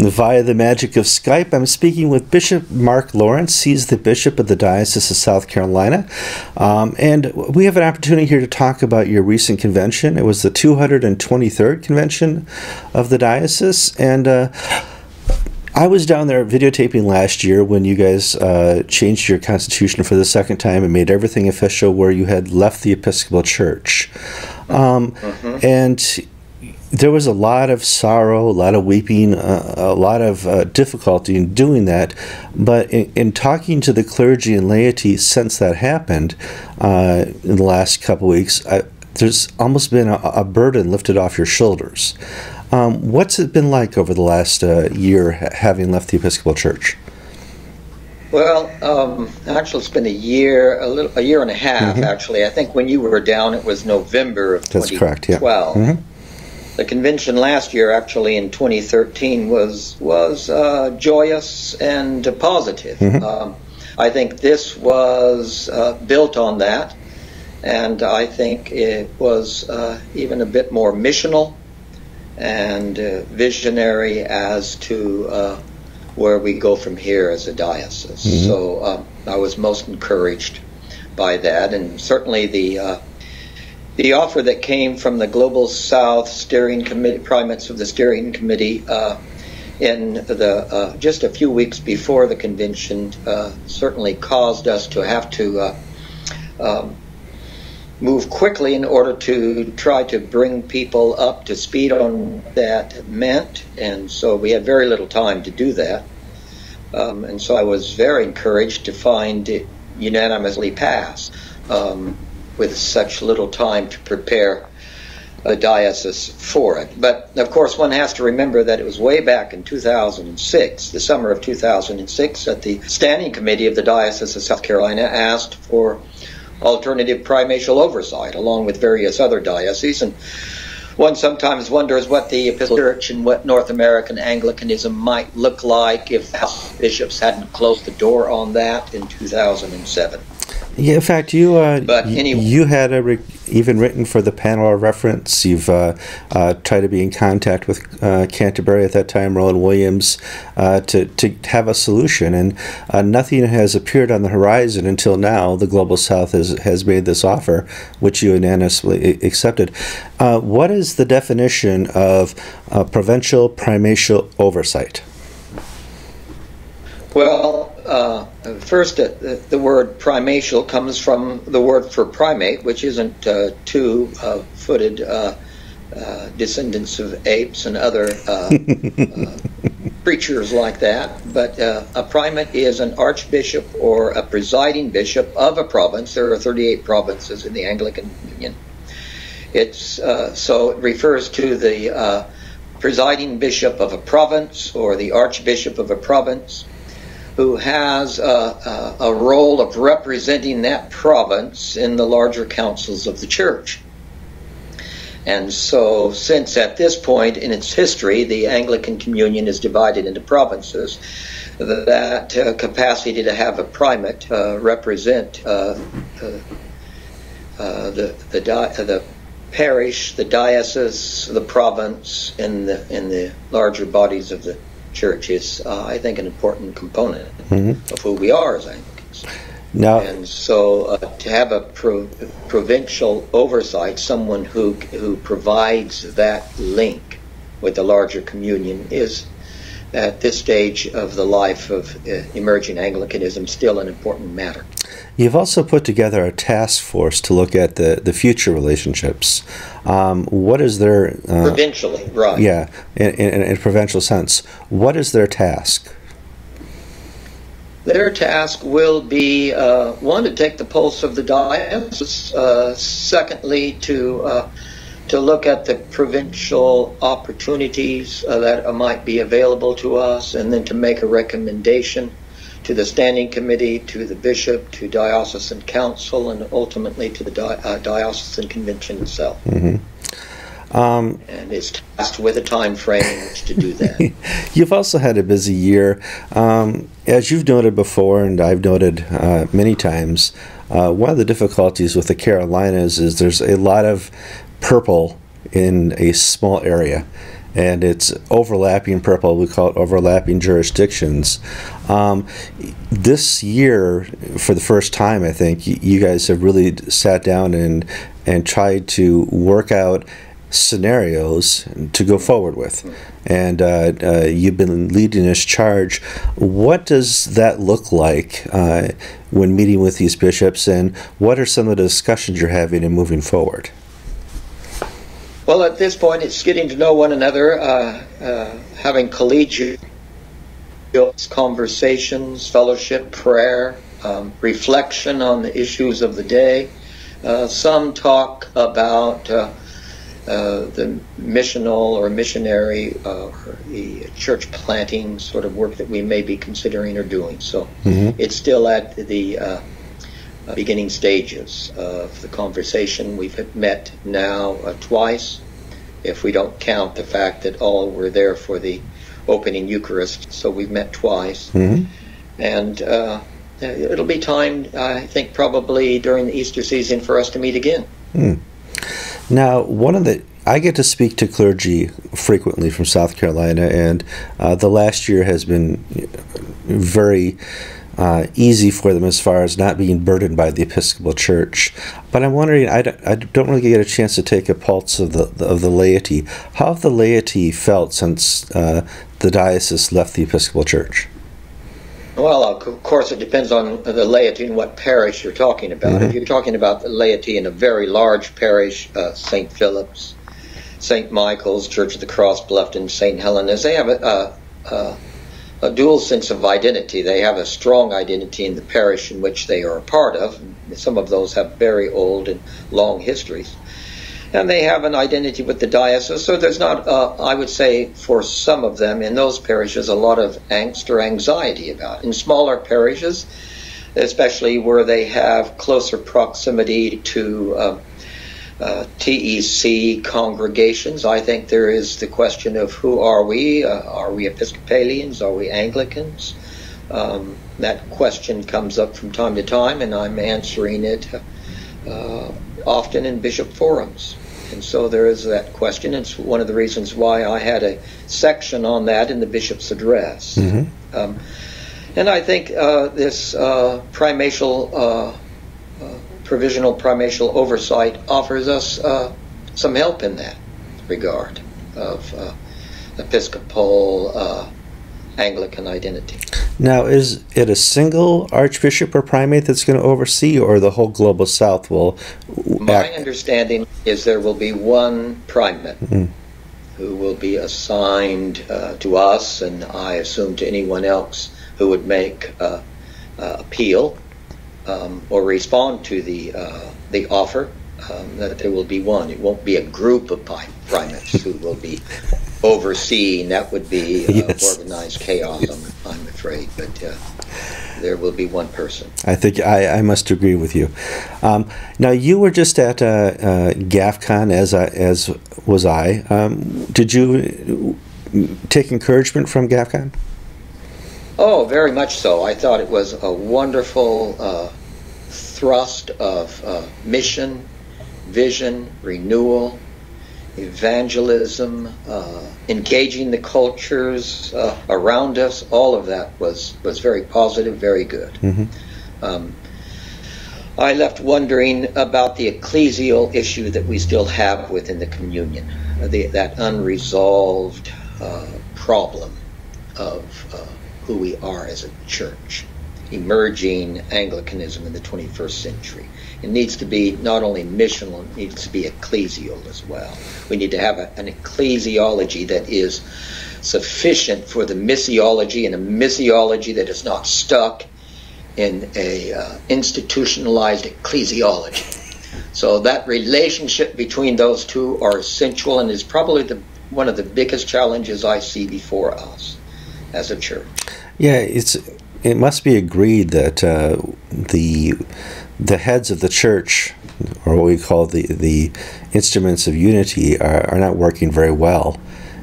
Via the magic of Skype, I'm speaking with Bishop Mark Lawrence. He's the Bishop of the Diocese of South Carolina. And we have an opportunity here to talk about your recent convention. It was the 223rd convention of the diocese. And I was down there videotaping last year when you guys changed your constitution for the second time and made everything official, where you had left the Episcopal Church. And there was a lot of sorrow, a lot of weeping, a lot of difficulty in doing that. But in talking to the clergy and laity since that happened in the last couple of weeks, there's almost been a burden lifted off your shoulders. What's it been like over the last year, having left the Episcopal Church? Well, actually, it's been a year and a half. Actually, I think when you were down, it was November of 2012. That's correct. Yeah. The convention last year, actually in 2013, was joyous and positive. I think this was built on that, and I think it was even a bit more missional and visionary as to where we go from here as a diocese. So I was most encouraged by that, and certainly the offer that came from the Global South Steering Committee, primates of the Steering Committee, in the just a few weeks before the convention, certainly caused us to have to move quickly in order to try to bring people up to speed on what that meant, and so we had very little time to do that. And so I was very encouraged to find it unanimously pass. With such little time to prepare a diocese for it. But, of course, one has to remember that it was way back in 2006, the summer of 2006, that the Standing Committee of the Diocese of South Carolina asked for alternative primatial oversight, along with various other dioceses. And one sometimes wonders what the Episcopal Church and what North American Anglicanism might look like if the House of Bishops hadn't closed the door on that in 2007. Yeah, in fact, you anyway, you had even written for the panel of reference. You've tried to be in contact with Canterbury at that time, Roland Williams, to have a solution, and nothing has appeared on the horizon until now. The Global South has made this offer, which you unanimously accepted. What is the definition of provincial primatial oversight? Well, first, the word primatial comes from the word for primate, which isn't two-footed descendants of apes and other creatures like that. But a primate is an archbishop or a presiding bishop of a province. There are 38 provinces in the Anglican Union. It's so it refers to the presiding bishop of a province or the archbishop of a province, who has a role of representing that province in the larger councils of the church. And so, since at this point in its history, the Anglican Communion is divided into provinces, that capacity to have a primate represent the parish, the diocese, the province, in the larger bodies of the church is, I think, an important component of who we are as Anglicans. Now, and so to have a provincial oversight, someone who provides that link with the larger communion, is, at this stage of the life of emerging Anglicanism, still an important matter. You've also put together a task force to look at the future relationships. What is their... provincially, right. Yeah, in a provincial sense. What is their task? Their task will be, one, to take the pulse of the diocese, secondly, to look at the provincial opportunities that might be available to us, and then to make a recommendation to the Standing Committee, to the Bishop, to Diocesan Council, and ultimately to the Diocesan Convention itself. And is tasked with a time frame in which to do that. You've also had a busy year. As you've noted before, and I've noted many times, one of the difficulties with the Carolinas is there's a lot of purple in a small area. and it's overlapping purple. We call it overlapping jurisdictions. This year, for the first time, I think you guys have really sat down and tried to work out scenarios to go forward with, and you've been leading this charge. What does that look like when meeting with these bishops, and what are some of the discussions you're having and moving forward? Well, at this point, it's getting to know one another, having collegiate conversations, fellowship, prayer, reflection on the issues of the day. Some talk about the missional or missionary or the church planting sort of work that we may be considering or doing. So it's still at the beginning stages of the conversation. We've met now twice, if we don't count the fact that all were there for the opening Eucharist. So we've met twice. And it'll be time, I think, probably during the Easter season for us to meet again. Now, I get to speak to clergy frequently from South Carolina, and the last year has been very easy for them as far as not being burdened by the Episcopal Church. But I'm wondering, I don't really get a chance to take a pulse of the laity. How have the laity felt since the diocese left the Episcopal Church? Well, of course, it depends on the laity and what parish you're talking about. If you're talking about the laity in a very large parish, St. Philip's, St. Michael's, Church of the Cross, Bluffton, St. Helena's, they have a dual sense of identity. They have a strong identity in the parish in which they are a part of. Some of those have very old and long histories. And they have an identity with the diocese, so there's not, I would say, for some of them in those parishes, a lot of angst or anxiety about it. In smaller parishes, especially where they have closer proximity to TEC congregations, I think there is the question of who are we? Are we Episcopalians? Are we Anglicans? That question comes up from time to time, and I'm answering it often in bishop forums. And so there is that question. It's one of the reasons why I had a section on that in the bishop's address. And I think this provisional primatial oversight offers us some help in that regard of Episcopal Anglican identity. Now, is it a single archbishop or primate that's going to oversee, or the whole global South will My understanding is there will be one primate who will be assigned to us, and I assume to anyone else who would make appeal or respond to the offer, that there will be one. It won't be a group of primates who will be overseeing. That would be organized chaos, I'm afraid, but there will be one person. I think I must agree with you. Now, you were just at GAFCON, as was I. Did you take encouragement from GAFCON? Oh, very much so. I thought it was a wonderful thrust of mission, vision, renewal, evangelism, engaging the cultures around us. All of that was very positive, very good. I left wondering about the ecclesial issue that we still have within the communion, that unresolved problem of who we are as a church, emerging Anglicanism in the 21st century. It needs to be not only missional, it needs to be ecclesial as well. We need to have an ecclesiology that is sufficient for the missiology, and a missiology that is not stuck in a institutionalized ecclesiology. So that relationship between those two are essential, and is probably one of the biggest challenges I see before us as a church. Yeah, it must be agreed that the heads of the church, or what we call the instruments of unity, are not working very well,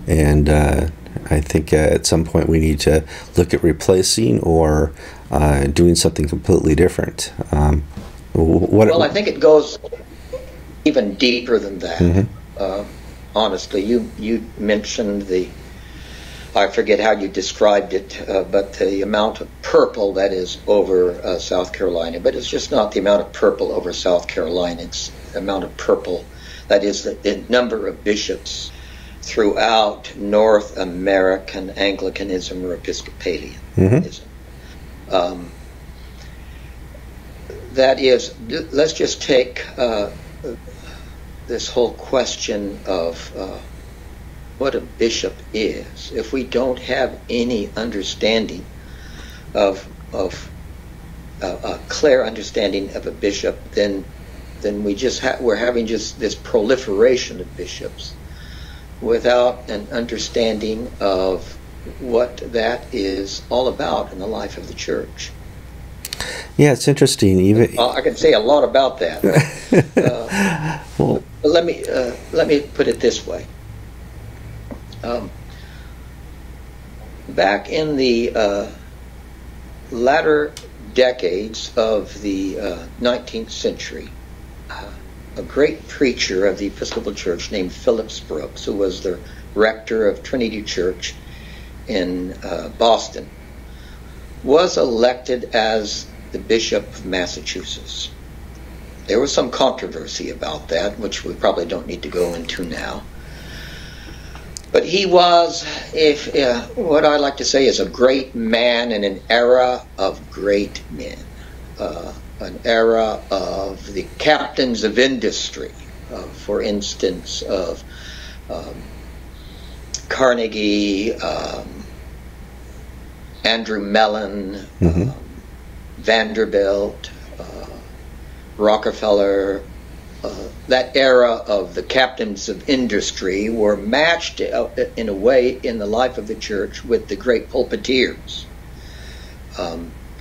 and I think at some point we need to look at replacing or doing something completely different. Well, I think it goes even deeper than that. honestly. You mentioned I forget how you described it, but the amount of purple that is over South Carolina. But it's just not the amount of purple over South Carolina. It's the amount of purple that is the number of bishops throughout North American Anglicanism or Episcopalianism. That is, let's just take this whole question of what a bishop is. If we don't have any understanding of a clear understanding of a bishop, then we're having just this proliferation of bishops without an understanding of what that is all about in the life of the church. Yeah, it's interesting. Even I can say a lot about that. But let me put it this way. Back in the latter decades of the 19th century, a great preacher of the Episcopal Church named Phillips Brooks, who was the rector of Trinity Church in Boston, was elected as the Bishop of Massachusetts. There was some controversy about that, which we probably don't need to go into now. But he was, what I like to say, is a great man in an era of great men, an era of the captains of industry, for instance, of Carnegie, Andrew Mellon, Vanderbilt, Rockefeller. That era of the captains of industry were matched in a way in the life of the church with the great pulpiteers.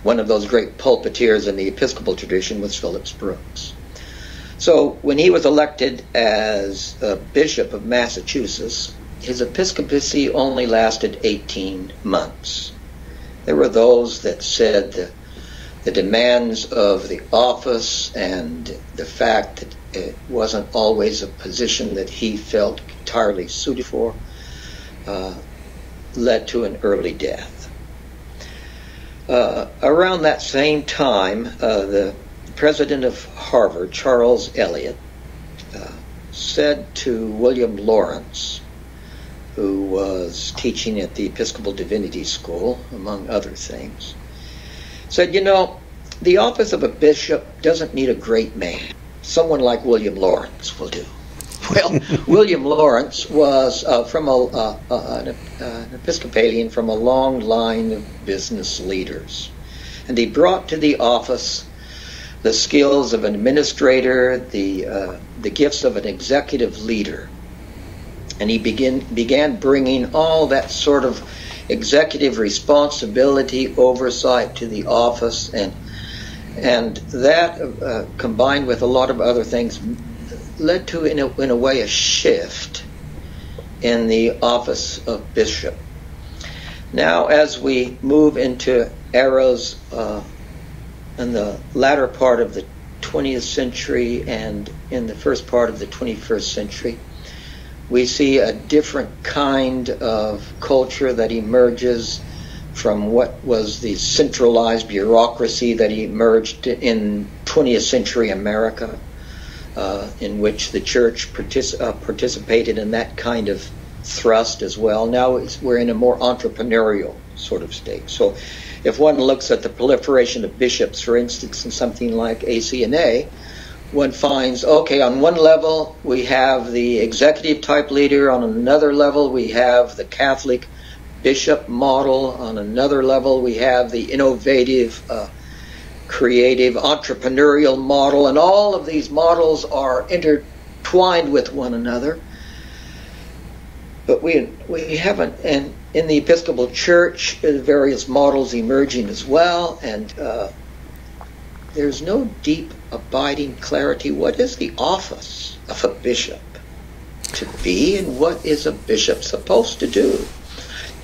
One of those great pulpiteers in the Episcopal tradition was Phillips Brooks. So when he was elected as Bishop of Massachusetts, his episcopacy only lasted 18 months. There were those that said the demands of the office and the fact that it wasn't always a position that he felt entirely suited for led to an early death. Around that same time, the president of Harvard, Charles Eliot, said to William Lawrence, who was teaching at the Episcopal Divinity School, among other things, said, you know, the office of a bishop doesn't need a great man. Someone like William Lawrence will do. Well, William Lawrence was from an Episcopalian from a long line of business leaders. And he brought to the office the skills of an administrator, the gifts of an executive leader. And he began bringing all that sort of executive responsibility, oversight to the office, and that combined with a lot of other things led to, in a way, a shift in the office of bishop. Now, as we move into eras in the latter part of the 20th century and in the first part of the 21st century, we see a different kind of culture that emerges from what was the centralized bureaucracy that emerged in 20th century America, in which the church participated in that kind of thrust as well. Now we're in a more entrepreneurial sort of state. So if one looks at the proliferation of bishops, for instance, in something like ACNA, one finds, okay, on one level we have the executive type leader, on another level we have the Catholic bishop model, on another level we have the innovative, creative, entrepreneurial model, and all of these models are intertwined with one another. But we haven't, and in the Episcopal Church, various models emerging as well, and there's no deep, abiding clarity. What is the office of a bishop to be, and what is a bishop supposed to do?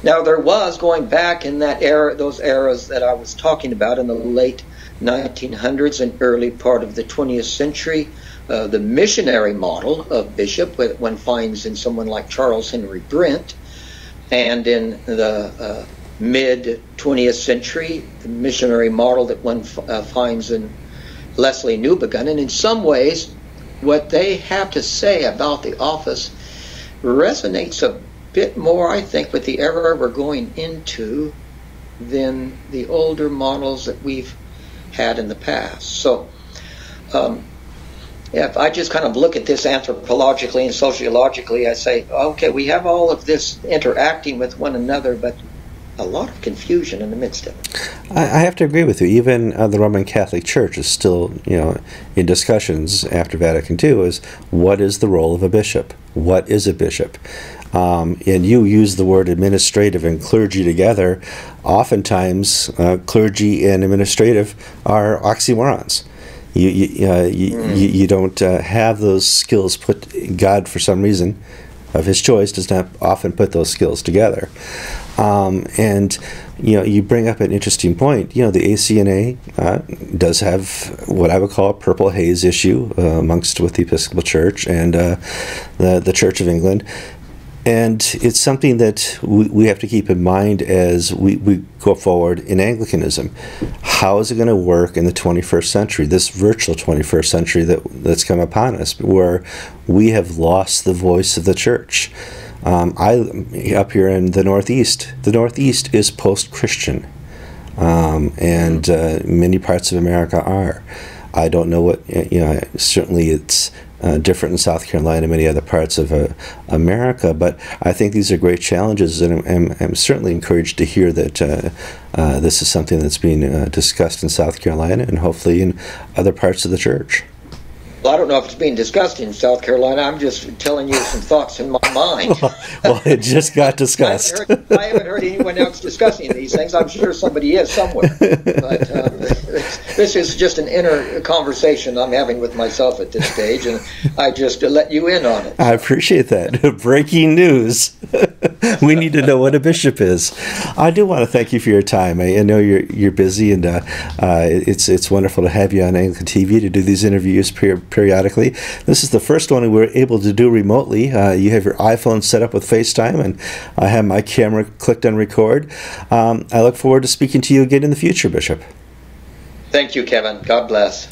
Now, there was, going back in that era, those eras that I was talking about in the late 1900s and early part of the 20th century. The missionary model of bishop, one finds in someone like Charles Henry Brent, and in the mid-20th century, the missionary model that one finds in Leslie Newbegin. And in some ways, what they have to say about the office resonates a bit more, I think, with the era we're going into than the older models that we've had in the past. So if I just kind of look at this anthropologically and sociologically, I say, okay, we have all of this interacting with one another, but a lot of confusion in the midst of it. I have to agree with you. Even the Roman Catholic Church is still, in discussions after Vatican II, is what is the role of a bishop? What is a bishop? And you use the word administrative and clergy together. Oftentimes, clergy and administrative are oxymorons. You don't have those skills put. God, for some reason, of His choice, does not often put those skills together. And you bring up an interesting point. The ACNA does have what I would call a purple haze issue with the Episcopal Church and the Church of England. And it's something that we have to keep in mind as we go forward in Anglicanism. How is it going to work in the 21st century, this virtual 21st century that's come upon us, where we have lost the voice of the church? Up here in the Northeast is post-Christian, and many parts of America are. I don't know what, certainly it's different in South Carolina and many other parts of America, but I think these are great challenges, and I'm certainly encouraged to hear that this is something that's being discussed in South Carolina and hopefully in other parts of the church. Well, I don't know if it's being discussed in South Carolina. I'm just telling you some thoughts in my mind. Well, it just got discussed. I haven't heard anyone else discussing these things. I'm sure somebody is somewhere. But this is just an inner conversation I'm having with myself at this stage, and I just let you in on it. I appreciate that. Breaking news. We need to know what a bishop is. I do want to thank you for your time. I know you're busy, and it's wonderful to have you on AnglicanTV to do these interviews periodically. This is the first one we were able to do remotely. You have your iPhone set up with FaceTime, and I have my camera clicked on record. I look forward to speaking to you again in the future, Bishop. Thank you, Kevin. God bless.